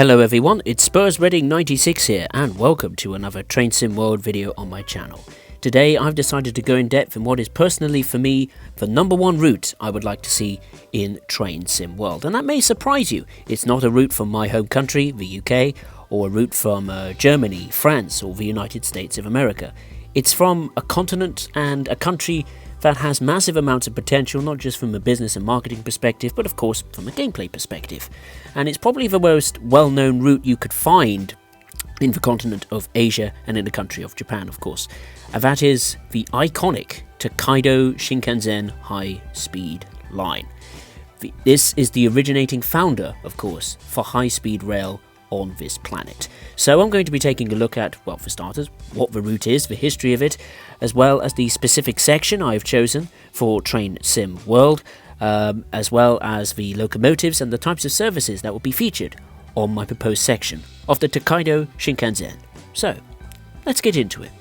Hello everyone, it's Spurs Reading 96 here and welcome to another Train Sim World video on my channel. Today I've decided to go in depth in what is personally for me the number one route I would like to see in Train Sim World. And that may surprise you, it's not a route from my home country, the UK, or a route from Germany, France or the United States of America. It's from a continent and a country that has massive amounts of potential, not just from a business and marketing perspective, but of course from a gameplay perspective. And it's probably the most well-known route you could find in the continent of Asia and in the country of Japan, of course. And that is the iconic Takaido Shinkansen high-speed line. This is the originating founder, of course, for high-speed rail on this planet. So I'm going to be taking a look at, well, for starters, what the route is, the history of it, as well as the specific section I've chosen for Train Sim World, as well as the locomotives and the types of services that will be featured on my proposed section of the Takaido Shinkansen. So, let's get into it.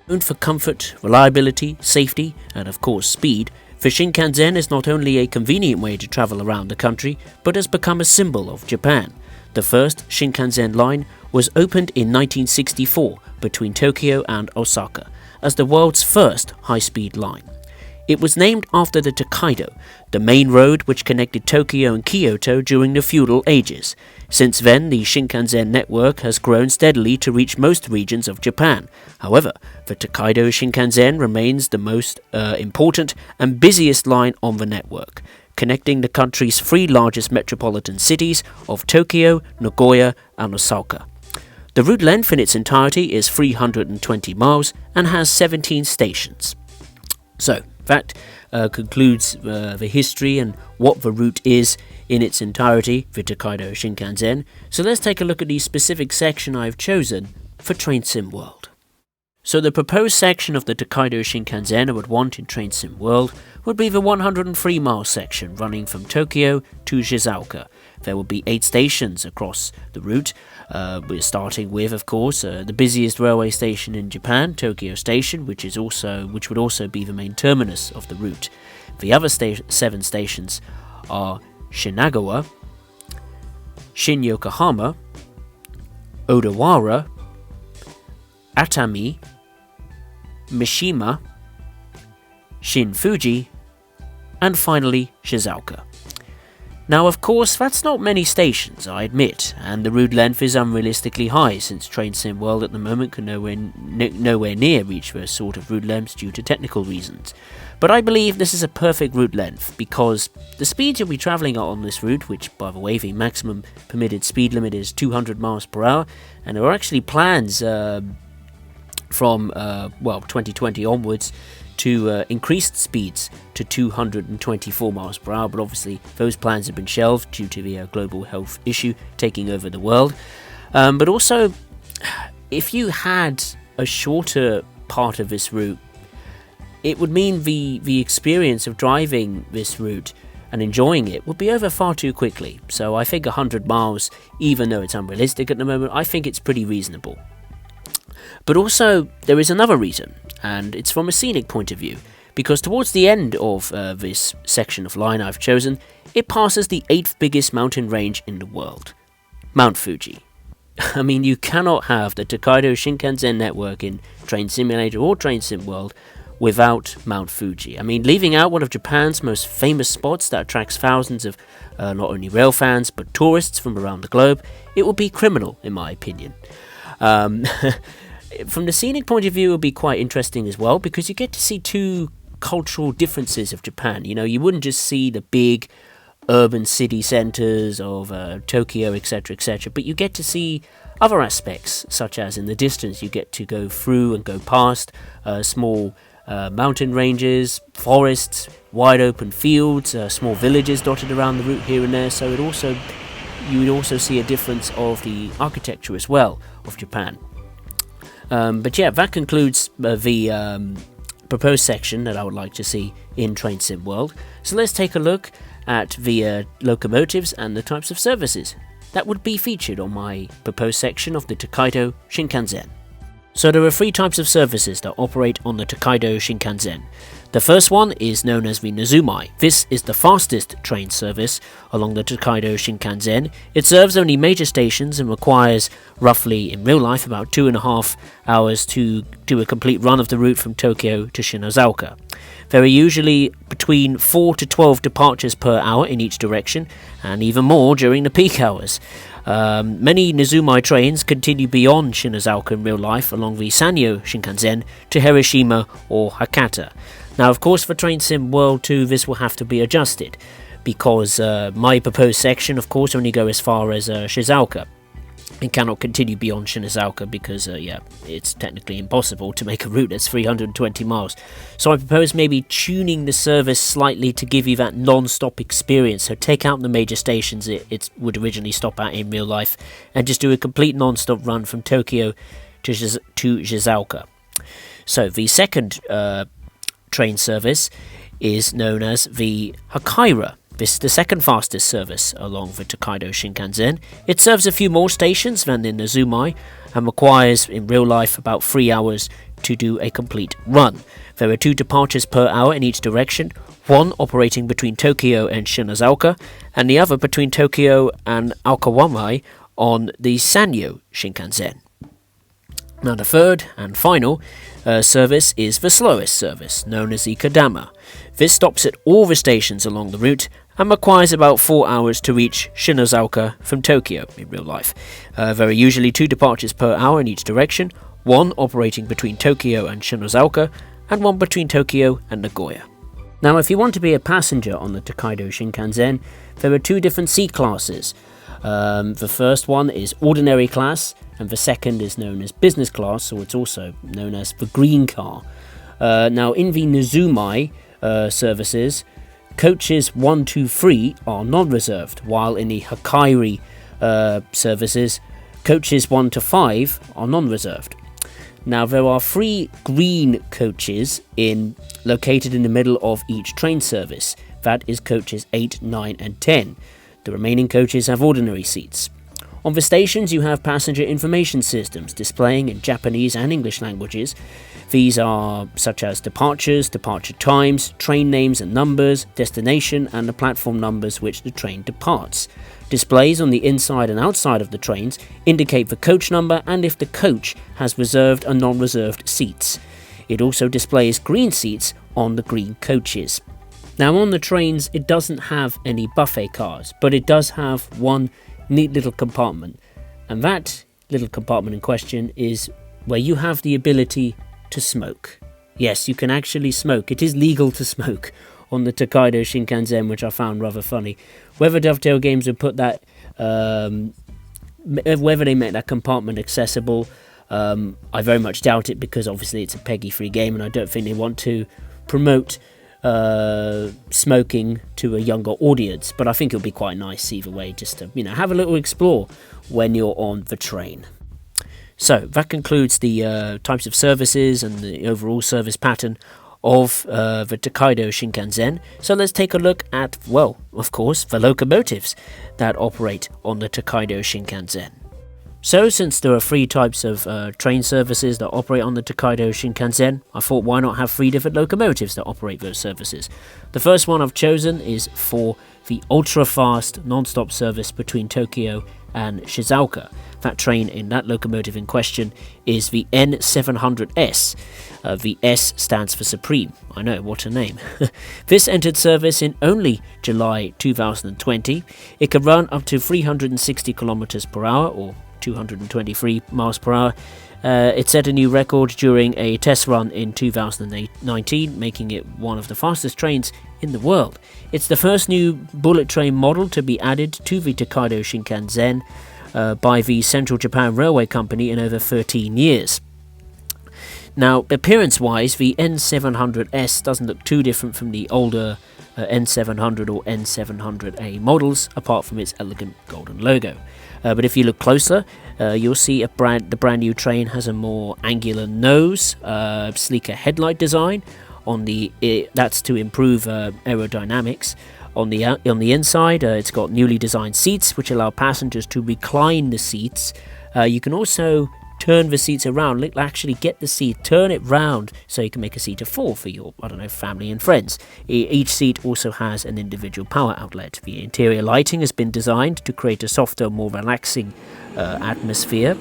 Known for comfort, reliability, safety, and of course speed, the Shinkansen is not only a convenient way to travel around the country, but has become a symbol of Japan. The first Shinkansen line was opened in 1964 between Tokyo and Osaka as the world's first high-speed line. It was named after the Takaido, the main road which connected Tokyo and Kyoto during the feudal ages. Since then, the Shinkansen network has grown steadily to reach most regions of Japan. However, the Takaido Shinkansen remains the most important and busiest line on the network, connecting the country's three largest metropolitan cities of Tokyo, Nagoya and Osaka. The route length in its entirety is 320 miles and has 17 stations. So, that concludes the history and what the route is in its entirety, the Takaido Shinkansen. So let's take a look at the specific section I've chosen for Train Sim World. So the proposed section of the Takaido Shinkansen I would want in Train Sim World would be the 103-mile section running from Tokyo to Shizuoka. There will be 8 stations across the route. We're starting with, of course, the busiest railway station in Japan, Tokyo Station, which would also be the main terminus of the route. The other 7 stations are Shinagawa, Shin-Yokohama, Odawara, Atami, Mishima, Shin-Fuji, and finally Shizuoka. Now, of course, that's not many stations, I admit, and the route length is unrealistically high, since Train Sim World at the moment can nowhere near reach those sort of route lengths due to technical reasons. But I believe this is a perfect route length, because the speeds you'll be travelling on this route, which, by the way, the maximum permitted speed limit is 200 miles per hour, and there are actually plans from 2020 onwards to increase the speeds to 224 miles per hour, but obviously those plans have been shelved due to the global health issue taking over the world. But also, if you had a shorter part of this route, it would mean the experience of driving this route and enjoying it would be over far too quickly. So I think 100 miles, even though it's unrealistic at the moment, I think it's pretty reasonable. But also, there is another reason, and it's from a scenic point of view, because towards the end of this section of line I've chosen, it passes the 8th biggest mountain range in the world, Mount Fuji. I mean, you cannot have the Takaido Shinkansen network in Train Simulator or Train Sim World without Mount Fuji. I mean, leaving out one of Japan's most famous spots that attracts thousands of not only rail fans, but tourists from around the globe, it would be criminal, in my opinion. From the scenic point of view, it will be quite interesting as well, because you get to see 2 cultural differences of Japan. You know, you wouldn't just see the big urban city centers of Tokyo, etc., but you get to see other aspects, such as in the distance you get to go through and go past small mountain ranges, forests, wide open fields, small villages dotted around the route here and there. So you would also see a difference of the architecture as well of Japan. But yeah, that concludes the proposed section that I would like to see in Train Sim World. So let's take a look at the locomotives and the types of services that would be featured on my proposed section of the Takaido Shinkansen. So there are three types of services that operate on the Takaido Shinkansen. The first one is known as the Nezumai. This is the fastest train service along the Takaido Shinkansen. It serves only major stations and requires roughly, in real life, about 2.5 hours to do a complete run of the route from Tokyo to Shinazuka. There are usually between 4 to 12 departures per hour in each direction, and even more during the peak hours. Many Nezumai trains continue beyond Shinazuka in real life along the Sanyo Shinkansen to Hiroshima or Hakata. Now, of course, for Train Sim World 2, this will have to be adjusted, because my proposed section, of course, only go as far as Shizuoka. It cannot continue beyond Shinazuka because, it's technically impossible to make a route that's 320 miles. So I propose maybe tuning the service slightly to give you that non-stop experience. So take out the major stations it would originally stop at in real life and just do a complete non-stop run from Tokyo to Shizuoka. So the second train service is known as the Hakira. This is the second fastest service along the Takaido Shinkansen. It serves a few more stations than the Nezumai and requires, in real life, about 3 hours to do a complete run. There are 2 departures per hour in each direction, one operating between Tokyo and Shinazuka, and the other between Tokyo and Okawamai on the Sanyo Shinkansen. Now the third and final service is the slowest service, known as the Kodama. This stops at all the stations along the route and requires about 4 hours to reach Shinazuka from Tokyo in real life. There are usually 2 departures per hour in each direction, one operating between Tokyo and Shinazuka, and one between Tokyo and Nagoya. Now, if you want to be a passenger on the Takaido Shinkansen, there are 2 different seat classes. The first one is ordinary class, and the second is known as business class, or it's also known as the green car. Now, in the Nezumai services, coaches 1, 2, 3 are non-reserved, while in the Hakiri services, coaches 1 to 5 are non-reserved. Now, there are 3 green coaches located in the middle of each train service. That is coaches 8, 9 and 10. The remaining coaches have ordinary seats. On the stations, you have passenger information systems displaying in Japanese and English languages. These are such as departures, departure times, train names and numbers, destination, and the platform numbers which the train departs. Displays on the inside and outside of the trains indicate the coach number and if the coach has reserved and non-reserved seats. It also displays green seats on the green coaches. Now, on the trains, it doesn't have any buffet cars, but it does have one neat little compartment, and that little compartment in question is where you have the ability to smoke. Yes, you can actually smoke. It is legal to smoke on the Takaido Shinkansen, which I found rather funny. Whether Dovetail Games would put that, whether they make that compartment accessible, I very much doubt it, because obviously it's a PEGI-free game, and I don't think they want to promote smoking to a younger audience, but I think it'll be quite nice either way, just to have a little explore when you're on the train. So that concludes the types of services and the overall service pattern of the Takaido Shinkansen. So let's take a look at, well, of course, the locomotives that operate on the Takaido Shinkansen. So, since there are 3 types of train services that operate on the Takaido Shinkansen, I thought why not have 3 different locomotives that operate those services. The first one I've chosen is for the ultra-fast non-stop service between Tokyo and Shizuoka. That train in that locomotive in question is the N700S. The S stands for Supreme. I know, what a name. This entered service in only July 2020. It could run up to 360 kilometers per hour, or 223 miles per hour. It set a new record during a test run in 2019, making it one of the fastest trains in the world. It's the first new bullet train model to be added to the Takaido Shinkansen by the Central Japan Railway Company in over 13 years. Now, appearance-wise, the N700S doesn't look too different from the older N700 or N700A models, apart from its elegant golden logo. But if you look closer, you'll see the brand new train has a more angular nose, sleeker headlight design. That's to improve aerodynamics. On the inside, it's got newly designed seats, which allow passengers to recline the seats. You can also turn the seats around, it'll actually get the seat, turn it round so you can make a seat of 4 for your, I don't know, family and friends. Each seat also has an individual power outlet. The interior lighting has been designed to create a softer, more relaxing atmosphere.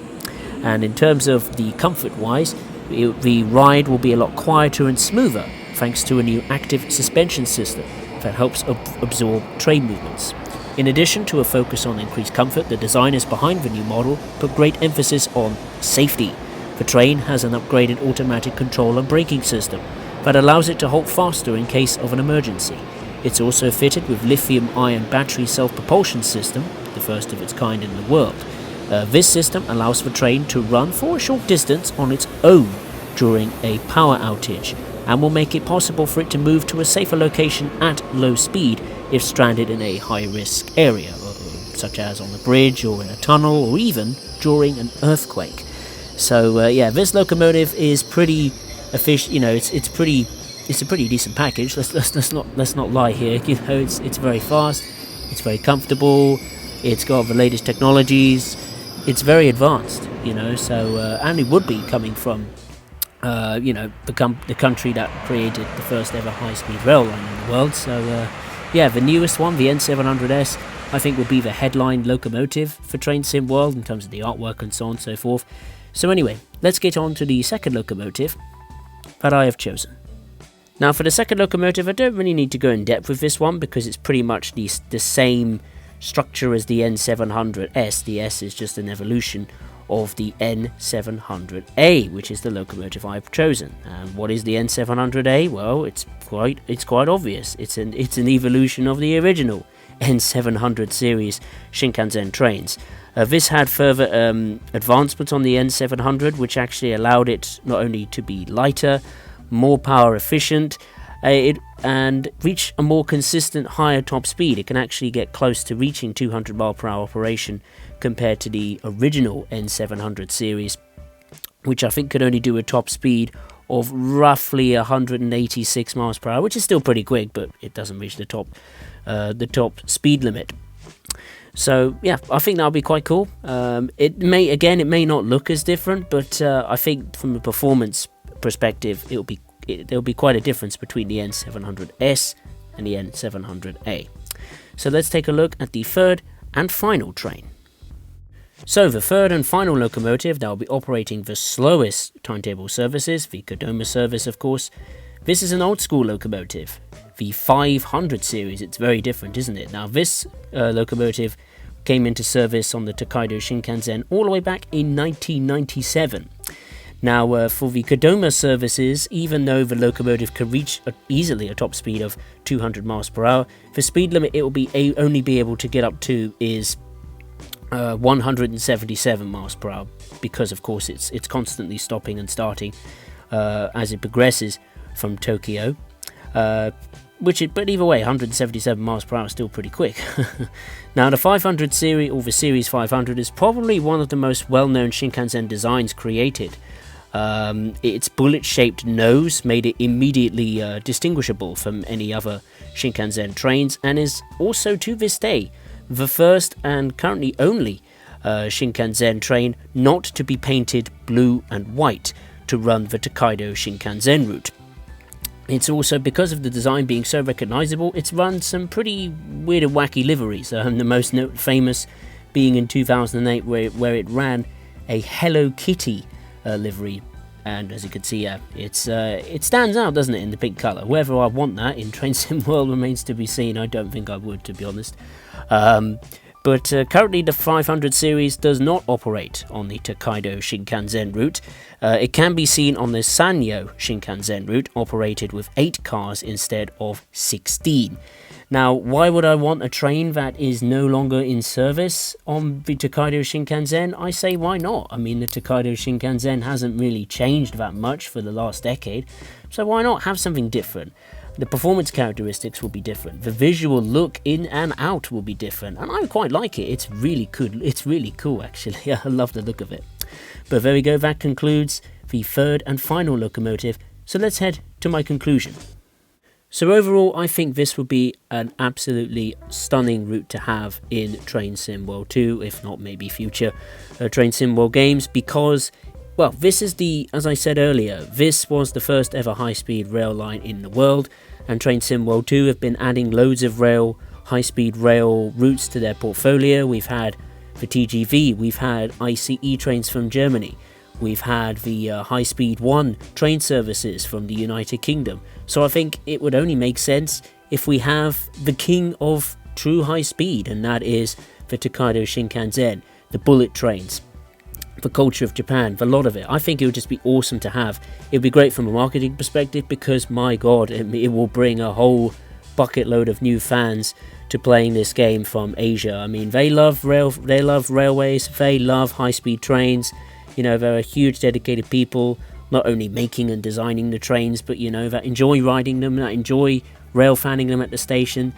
And in terms of the comfort-wise, the ride will be a lot quieter and smoother thanks to a new active suspension system that helps absorb train movements. In addition to a focus on increased comfort, the designers behind the new model put great emphasis on safety. The train has an upgraded automatic control and braking system that allows it to halt faster in case of an emergency. It's also fitted with lithium-ion battery self-propulsion system, the first of its kind in the world. This system allows the train to run for a short distance on its own during a power outage, and will make it possible for it to move to a safer location at low speed if stranded in a high-risk area, such as on a bridge or in a tunnel or even during an earthquake. So yeah, this locomotive is pretty efficient. You know, it's a pretty decent package. Let's not lie here. You know, it's very fast, it's very comfortable, it's got the latest technologies, it's very advanced. You know, so and it would be coming from you know, the country that created the first ever high-speed rail line in the world. So yeah, the newest one, the N700S, I think will be the headline locomotive for Train Sim World in terms of the artwork and so on and so forth. So anyway, let's get on to the second locomotive that I have chosen. Now for the second locomotive, I don't really need to go in depth with this one because it's pretty much the same structure as the N700S. The S is just an evolution of the N700A, which is the locomotive I've chosen. And what is the N700A? Well, it's quite obvious. It's an evolution of the original N700 series Shinkansen trains. This had further advancements on the N700, which actually allowed it not only to be lighter, more power efficient, and reach a more consistent higher top speed. It can actually get close to reaching 200 mile per hour operation compared to the original N700 series, which I think could only do a top speed of roughly 186 miles per hour, which is still pretty quick, but it doesn't reach the top speed limit. So yeah, I think that'll be quite cool. It may not look as different, but I think from a performance perspective, there'll be quite a difference between the N700S and the N700A. So let's take a look at the third and final train. So the third and final locomotive that will be operating the slowest timetable services, the Kodama service of course. This is an old school locomotive, the 500 series. It's very different, isn't it? Now this locomotive came into service on the Takaido Shinkansen all the way back in 1997. Now for the Kodama services, even though the locomotive can reach easily a top speed of 200 miles per hour, the speed limit it will be only be able to get up to is 177 miles per hour, because of course it's constantly stopping and starting as it progresses from Tokyo. But either way, 177 miles per hour is still pretty quick. Now the 500 series, or the Series 500, is probably one of the most well-known Shinkansen designs created. Its bullet-shaped nose made it immediately distinguishable from any other Shinkansen trains, and is also to this day the first and currently only Shinkansen train not to be painted blue and white to run the Takaido Shinkansen route. It's also, because of the design being so recognizable, it's run some pretty weird and wacky liveries, the most famous being in 2008 where it ran a Hello Kitty livery. And as you can see, it stands out, doesn't it, in the pink colour. Whether I want that in Train Sim World remains to be seen. I don't think I would, to be honest. But currently the 500 series does not operate on the Takaido Shinkansen route. It can be seen on the Sanyo Shinkansen route, operated with 8 cars instead of 16. Now, why would I want a train that is no longer in service on the Takaido Shinkansen? I say, why not? I mean, the Takaido Shinkansen hasn't really changed that much for the last decade, so why not have something different? The performance characteristics will be different. The visual look in and out will be different, and I quite like it. It's really cool. It's really cool, actually. I love the look of it. But there we go. That concludes the third and final locomotive. So let's head to my conclusion. So overall, I think this would be an absolutely stunning route to have in Train Sim World 2, if not maybe future Train Sim World games, because Well, this is as I said earlier, this was the first ever high-speed rail line in the world, and Train Sim World 2 have been adding loads of high-speed rail routes to their portfolio. We've had the TGV, we've had ICE trains from Germany, we've had the High-Speed 1 train services from the United Kingdom. So I think it would only make sense if we have the king of true high speed, and that is the Takaido Shinkansen, the bullet trains. The culture of Japan, the lot of it. I think it would just be awesome to have. It would be great from a marketing perspective because, my god, it will bring a whole bucket load of new fans to playing this game from Asia. I mean, they love railways, they love high-speed trains. You know, they're a huge dedicated people, not only making and designing the trains, but, you know, that enjoy riding them, that enjoy rail fanning them at the station.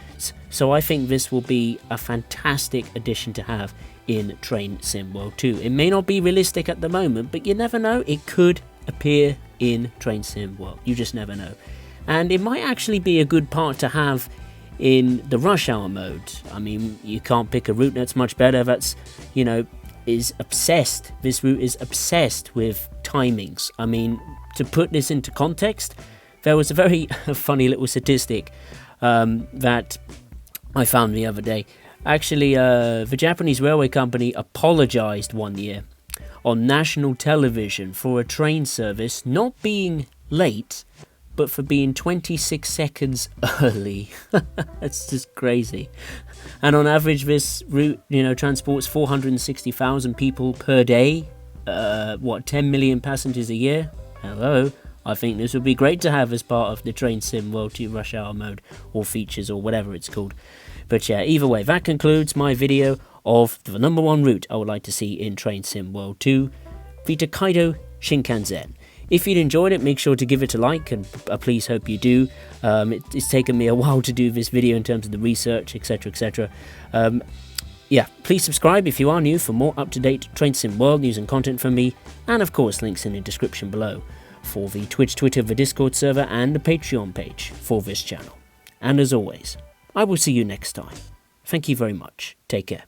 So I think this will be a fantastic addition to have in Train Sim World 2. It may not be realistic at the moment, but you never know, it could appear in Train Sim World. You just never know. And it might actually be a good part to have in the rush hour mode. I mean, you can't pick a route that's much better, that's, you know, is obsessed. This route is obsessed with timings. I mean, to put this into context, there was a very funny little statistic that I found the other day. Actually, the Japanese railway company apologized one year on national television for a train service not being late, but for being 26 seconds early. That's just crazy. And on average, this route, you know, transports 460,000 people per day. 10 million passengers a year? Hello. I think this would be great to have as part of the Train Sim World 2 Rush Hour mode, or features, or whatever it's called. But yeah, either way, that concludes my video of the number one route I would like to see in Train Sim World 2, the Takaido Shinkansen. If you'd enjoyed it, make sure to give it a like, and please hope you do. It's taken me a while to do this video in terms of the research, etc, etc. Yeah, please subscribe if you are new for more up-to-date Train Sim World news and content from me, and of course links in the description below for the Twitch, Twitter, the Discord server, and the Patreon page for this channel. And as always, I will see you next time. Thank you very much. Take care.